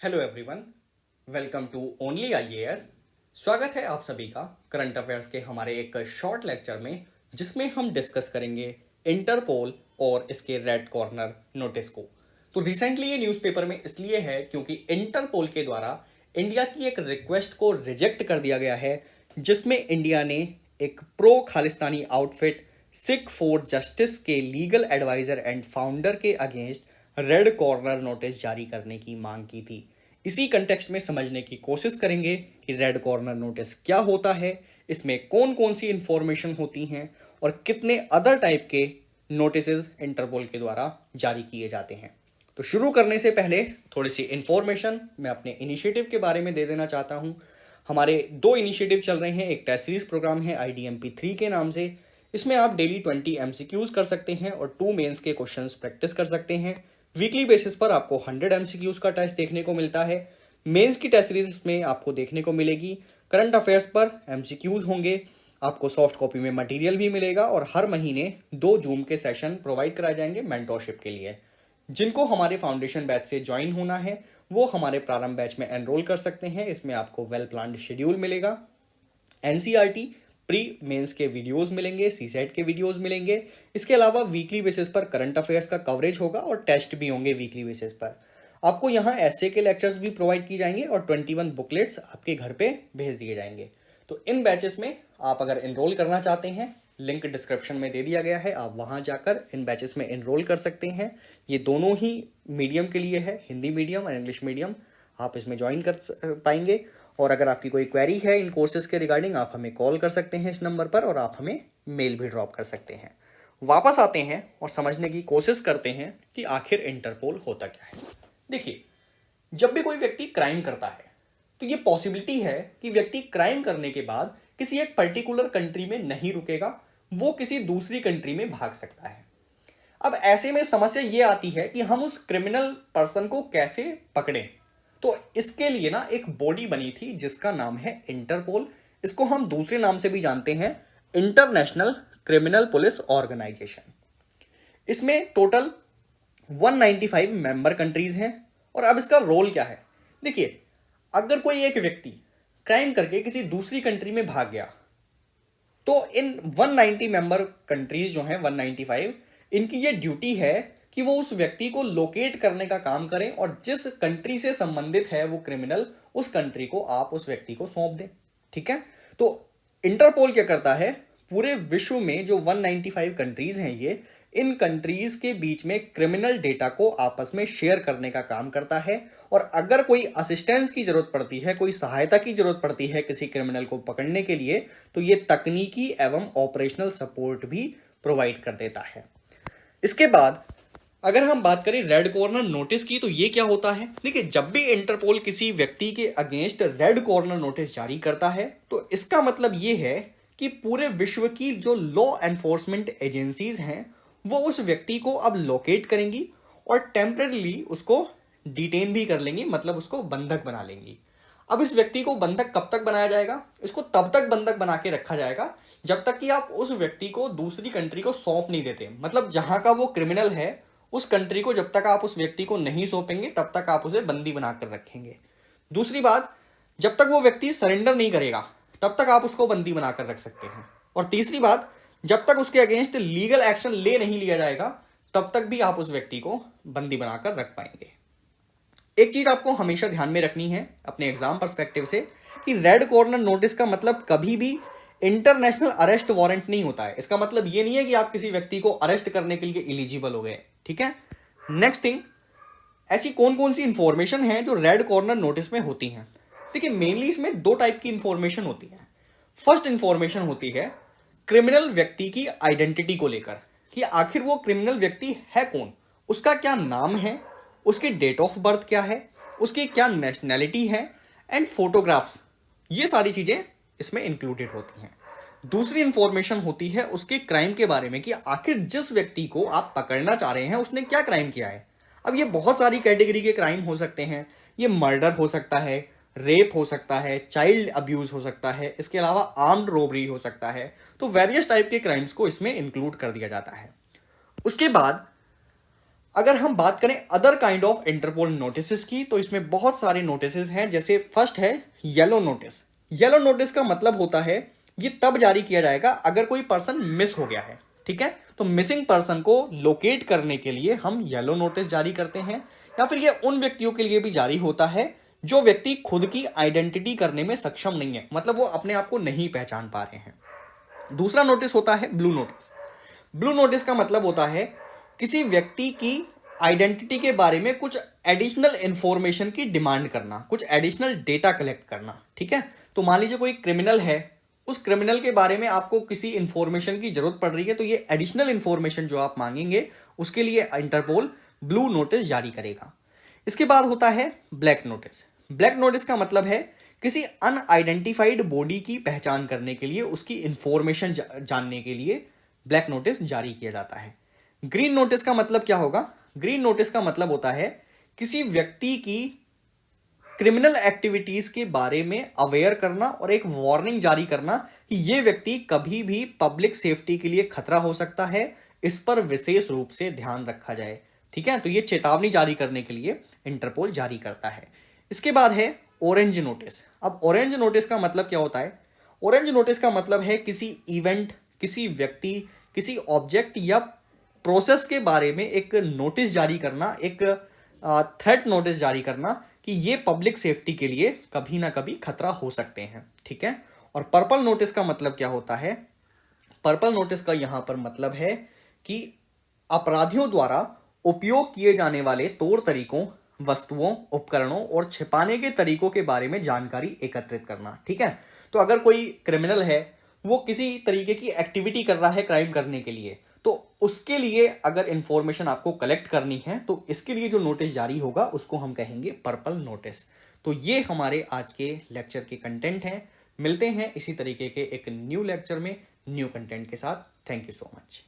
Hello everyone, welcome to only IAS. स्वागत है आप सभी का करंट अफेयर्स के हमारे एक शॉर्ट लेक्चर में, जिसमें हम डिस्कस करेंगे इंटरपोल और इसके रेड कॉर्नर नोटिस को। तो रिसेंटली ये न्यूज़पेपर में इसलिए है क्योंकि इंटरपोल के द्वारा इंडिया की एक रिक्वेस्ट को रिजेक्ट कर दिया गया है, जिसमें इंडिया ने एक pro Khalistani outfit Sikh for justice के लीगल एडवाइजर एंड फाउंडर के अगेंस्ट रेड कॉर्नर नोटिस जारी करने की मांग की थी। इसी कंटेक्स्ट में समझने की कोशिश करेंगे कि रेड कॉर्नर नोटिस क्या होता है, इसमें कौन कौन सी इंफॉर्मेशन होती हैं और कितने अदर टाइप के नोटिसेस इंटरपोल के द्वारा जारी किए जाते हैं। तो शुरू करने से पहले थोड़ी सी इंफॉर्मेशन मैं अपने इनिशिएटिव के बारे में दे देना चाहता हूं। हमारे दो इनिशिएटिव चल रहे हैं। एक टेस्ट सीरीज प्रोग्राम है IDMP3 के नाम से। इसमें आप डेली 20 MCQs कर सकते हैं और 2 मेंस के क्वेश्चंस प्रैक्टिस कर सकते हैं। वीकली बेसिस पर आपको 100 MCQs का टेस्ट देखने को मिलता है। मेंस की टेस्ट सीरीज में आपको देखने को मिलेगी करंट अफेयर्स पर MCQs होंगे, आपको सॉफ्ट कॉपी में मटेरियल भी मिलेगा और हर महीने 2 जूम के सेशन प्रोवाइड कराए जाएंगे मेंटोरशिप के लिए। जिनको हमारे फाउंडेशन बैच से ज्वाइन होना है वो हमारे प्रारंभ बैच में एनरोल कर सकते हैं। इसमें आपको वेल प्लान्ड शेड्यूल मिलेगा, NCERT प्री मेंस के वीडियोस मिलेंगे, CSET के वीडियोस मिलेंगे। इसके अलावा वीकली बेसिस पर करंट अफेयर्स का कवरेज होगा और टेस्ट भी होंगे वीकली बेसिस पर। आपको यहाँ ऐसे के लेक्चर्स भी प्रोवाइड की जाएंगे और 21 बुकलेट्स आपके घर पे भेज दिए जाएंगे। तो इन बैचेस में आप अगर एनरोल करना चाहते हैं, लिंक डिस्क्रिप्शन में दे दिया गया है, आप वहां जाकर इन बैचेस में एनरोल कर सकते हैं। ये दोनों ही मीडियम के लिए है, हिंदी मीडियम और इंग्लिश मीडियम। आप इसमें ज्वाइन कर पाएंगे और अगर आपकी कोई क्वेरी है इन कोर्सेज के रिगार्डिंग, आप हमें कॉल कर सकते हैं इस नंबर पर और आप हमें मेल भी ड्रॉप कर सकते हैं। वापस आते हैं और समझने की कोशिश करते हैं कि आखिर इंटरपोल होता क्या है। देखिए, जब भी कोई व्यक्ति क्राइम करता है तो ये पॉसिबिलिटी है कि व्यक्ति क्राइम करने के बाद किसी एक पर्टिकुलर कंट्री में नहीं रुकेगा, वो किसी दूसरी कंट्री में भाग सकता है। अब ऐसे में समस्या ये आती है कि हम उस क्रिमिनल पर्सन को कैसे पकड़ें। तो इसके लिए ना एक बॉडी बनी थी जिसका नाम है इंटरपोल। इसको हम दूसरे नाम से भी जानते हैं, इंटरनेशनल क्रिमिनल पुलिस ऑर्गेनाइजेशन। इसमें टोटल 195 मेंबर कंट्रीज हैं। और अब इसका रोल क्या है, देखिए, अगर कोई एक व्यक्ति क्राइम करके किसी दूसरी कंट्री में भाग गया तो इन 190 मेंबर कंट्रीज जो हैं 195, इनकी ये ड्यूटी है कि वो उस व्यक्ति को लोकेट करने का काम करें और जिस कंट्री से संबंधित है वो क्रिमिनल, उस कंट्री को आप उस व्यक्ति को सौंप दें। ठीक है, तो इंटरपोल क्या करता है, पूरे विश्व में जो 195 कंट्रीज हैं, ये इन कंट्रीज के बीच में क्रिमिनल डेटा को आपस में शेयर करने का काम करता है। और अगर कोई असिस्टेंस की जरूरत पड़ती है, कोई सहायता की जरूरत पड़ती है किसी क्रिमिनल को पकड़ने के लिए, तो ये तकनीकी एवं ऑपरेशनल सपोर्ट भी प्रोवाइड कर देता है। इसके बाद अगर हम बात करें रेड कॉर्नर नोटिस की, तो ये क्या होता है। देखिए, जब भी इंटरपोल किसी व्यक्ति के अगेंस्ट रेड कॉर्नर नोटिस जारी करता है तो इसका मतलब ये है कि पूरे विश्व की जो लॉ एनफोर्समेंट एजेंसीज हैं वो उस व्यक्ति को अब लोकेट करेंगी और टेम्परेली उसको डिटेन भी कर लेंगी, मतलब उसको बंधक बना लेंगी। अब इस व्यक्ति को बंधक कब तक बनाया जाएगा, इसको तब तक बंधक बना के रखा जाएगा जब तक कि आप उस व्यक्ति को दूसरी कंट्री को सौंप नहीं देते। मतलब जहां का वो क्रिमिनल है उस कंट्री को जब तक आप उस व्यक्ति को नहीं सौंपेंगे तब तक आप उसे बंदी बनाकर रखेंगे। दूसरी बात, जब तक वो व्यक्ति सरेंडर नहीं करेगा तब तक आप उसको बंदी बनाकर रख सकते हैं। और तीसरी बात, जब तक उसके अगेंस्ट लीगल एक्शन ले नहीं लिया जाएगा तब तक भी आप उस व्यक्ति को बंदी बनाकर रख पाएंगे। एक चीज आपको हमेशा ध्यान में रखनी है अपने एग्जाम पर्सपेक्टिव से कि रेड कॉर्नर नोटिस का मतलब कभी भी इंटरनेशनल अरेस्ट वारंट नहीं होता है। इसका मतलब ये नहीं है कि आप किसी व्यक्ति को अरेस्ट करने के लिए एलिजिबल हो गए। ठीक है, नेक्स्ट थिंग, ऐसी कौन कौन सी इंफॉर्मेशन है जो रेड कॉर्नर नोटिस में होती हैं। देखिए, मेनली इसमें 2 टाइप की इंफॉर्मेशन होती है। फर्स्ट इंफॉर्मेशन होती है क्रिमिनल व्यक्ति की आइडेंटिटी को लेकर कि आखिर वो क्रिमिनल व्यक्ति है कौन, उसका क्या नाम है, उसकी डेट ऑफ बर्थ क्या है, उसकी क्या नेशनैलिटी है, एंड फोटोग्राफ्स, ये सारी चीजें इसमें इंक्लूडेड होती हैं। दूसरी इंफॉर्मेशन होती है उसके क्राइम के बारे में कि आखिर जिस व्यक्ति को आप पकड़ना चाह रहे हैं उसने क्या क्राइम किया है। अब ये बहुत सारी कैटेगरी के क्राइम हो सकते हैं। ये मर्डर हो सकता है, रेप हो सकता है, चाइल्ड अब्यूज हो सकता है, इसके अलावा आर्म्ड रोबरी हो सकता है। तो वेरियस टाइप के क्राइम्स को इसमें इंक्लूड कर दिया जाता है। उसके बाद अगर हम बात करें other kind of Interpol notice की, तो इसमें बहुत सारे नोटिस हैं। जैसे फर्स्ट है येलो नोटिस। येलो नोटिस का मतलब होता है ये तब जारी किया जाएगा अगर कोई पर्सन मिस हो गया है, ठीक है। तो मिसिंग पर्सन को लोकेट करने के लिए हम येलो नोटिस जारी करते हैं, या फिर ये उन व्यक्तियों के लिए भी जारी होता है जो व्यक्ति खुद की आइडेंटिटी करने में सक्षम नहीं है, मतलब वो अपने आप को नहीं पहचान पा रहे हैं। दूसरा नोटिस होता है ब्लू नोटिस। ब्लू नोटिस का मतलब होता है किसी व्यक्ति की आइडेंटिटी के बारे में कुछ एडिशनल इंफॉर्मेशन की डिमांड करना, कुछ एडिशनल डेटा कलेक्ट करना, ठीक है। तो मान लीजिए कोई क्रिमिनल है, उस क्रिमिनल के बारे में आपको किसी इंफॉर्मेशन की जरूरत पड़ रही है, तो ये एडिशनल इंफॉर्मेशन जो आप मांगेंगे उसके लिए इंटरपोल ब्लू नोटिस जारी करेगा। इसके बाद होता है ब्लैक नोटिस। ब्लैक नोटिस का मतलब है किसी अनआइडेंटिफाइड बॉडी की पहचान करने के लिए, उसकी इंफॉर्मेशन जानने के लिए ब्लैक नोटिस जारी किया जाता है। ग्रीन नोटिस का मतलब क्या होगा? ग्रीन नोटिस का मतलब होता है किसी व्यक्ति की क्रिमिनल एक्टिविटीज के बारे में अवेयर करना और एक वार्निंग जारी करना कि यह व्यक्ति कभी भी पब्लिक सेफ्टी के लिए खतरा हो सकता है, इस पर विशेष रूप से ध्यान रखा जाए, ठीक है। तो यह चेतावनी जारी करने के लिए इंटरपोल जारी करता है। इसके बाद है ऑरेंज नोटिस। अब ऑरेंज नोटिस का मतलब क्या होता है? ऑरेंज नोटिस का मतलब है किसी इवेंट, किसी व्यक्ति, किसी ऑब्जेक्ट या प्रोसेस के बारे में एक नोटिस जारी करना, एक थ्रेट नोटिस जारी करना कि ये पब्लिक सेफ्टी के लिए कभी ना कभी खतरा हो सकते हैं, ठीक है। और पर्पल नोटिस का मतलब क्या होता है? पर्पल नोटिस का यहां पर मतलब है कि अपराधियों द्वारा उपयोग किए जाने वाले तौर तरीकों, वस्तुओं, उपकरणों और छिपाने के तरीकों के बारे में जानकारी एकत्रित करना, ठीक है। तो अगर कोई क्रिमिनल है, वो किसी तरीके की एक्टिविटी कर रहा है क्राइम करने के लिए, तो उसके लिए अगर इंफॉर्मेशन आपको कलेक्ट करनी है तो इसके लिए जो नोटिस जारी होगा उसको हम कहेंगे पर्पल नोटिस। तो ये हमारे आज के लेक्चर के कंटेंट हैं। मिलते हैं इसी तरीके के एक न्यू लेक्चर में न्यू कंटेंट के साथ। Thank you so much.